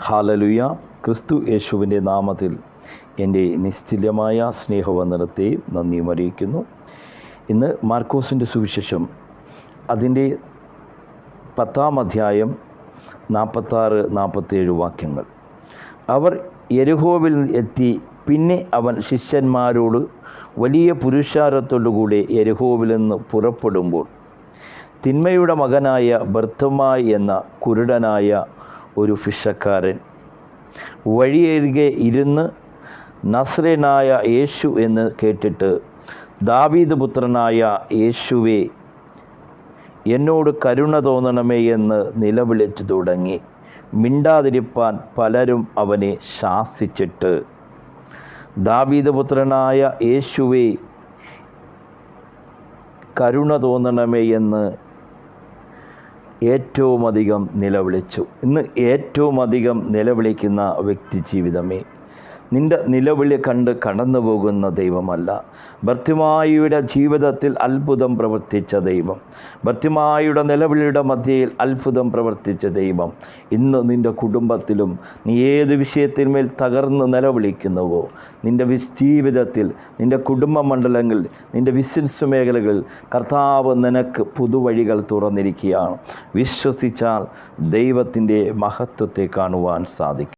Hallelujah. ക്രിസ്തു യേശുവിൻ്റെ നാമത്തിൽ എൻ്റെ നിശ്ചല്യമായ സ്നേഹവന്ദനത്തെ നന്ദിയും അറിയിക്കുന്നു. ഇന്ന് മാർക്കോസിൻ്റെ സുവിശേഷം അതിൻ്റെ 10-ാം അധ്യായം 46-47 വാക്യങ്ങൾ. അവർ യെരിഹോവിൽ എത്തി. പിന്നെ അവൻ ശിഷ്യന്മാരോട് വലിയ പുരുഷാരത്തോടുകൂടെ യെരിഹോവിൽ നിന്ന് പുറപ്പെടുമ്പോൾ തിന്മയുടെ മകനായ ബർത്തമായി എന്ന കുരുടനായ ഒരു ഭിക്ഷക്കാരൻ വഴിയരികെ ഇരുന്ന് നസ്രയനായ യേശു എന്ന് കേട്ടിട്ട്, ദാവീദ് പുത്രനായ യേശുവേ, എന്നോട് കരുണ തോന്നണമേ എന്ന് നിലവിളിച്ചു തുടങ്ങി. മിണ്ടാതിരിപ്പാൻ പലരും അവനെ ശാസിച്ചിട്ട്, ദാവീദ് പുത്രനായ യേശുവേ, കരുണ തോന്നണമേ എന്ന് ഏറ്റവും അധികം നിലവിളിച്ചു. ഇന്ന് ഏറ്റവും അധികം നിലവിളിക്കുന്ന വ്യക്തി ജീവിതമേ, നിൻ്റെ നിലവിളി കണ്ട് കടന്നു പോകുന്ന ദൈവമല്ല. ബർത്തിമായിയുടെ ജീവിതത്തിൽ അത്ഭുതം പ്രവർത്തിച്ച ദൈവം, ബർത്തിമായിയുടെ നിലവിളിയുടെ മധ്യയിൽ അത്ഭുതം പ്രവർത്തിച്ച ദൈവം ഇന്ന് നിൻ്റെ കുടുംബത്തിലും നീ ഏത് വിഷയത്തിന്മേൽ തകർന്ന് നിലവിളിക്കുന്നുവോ, നിൻ്റെ ജീവിതത്തിൽ, നിൻ്റെ കുടുംബ മണ്ഡലങ്ങളിൽ, നിൻ്റെ ബിസിനസ് മേഖലകളിൽ കർത്താവ് നിനക്ക് പുതുവഴികൾ തുറന്നിരിക്കുകയാണ്. വിശ്വസിച്ചാൽ ദൈവത്തിൻ്റെ മഹത്വത്തെ കാണുവാൻ സാധിക്കും.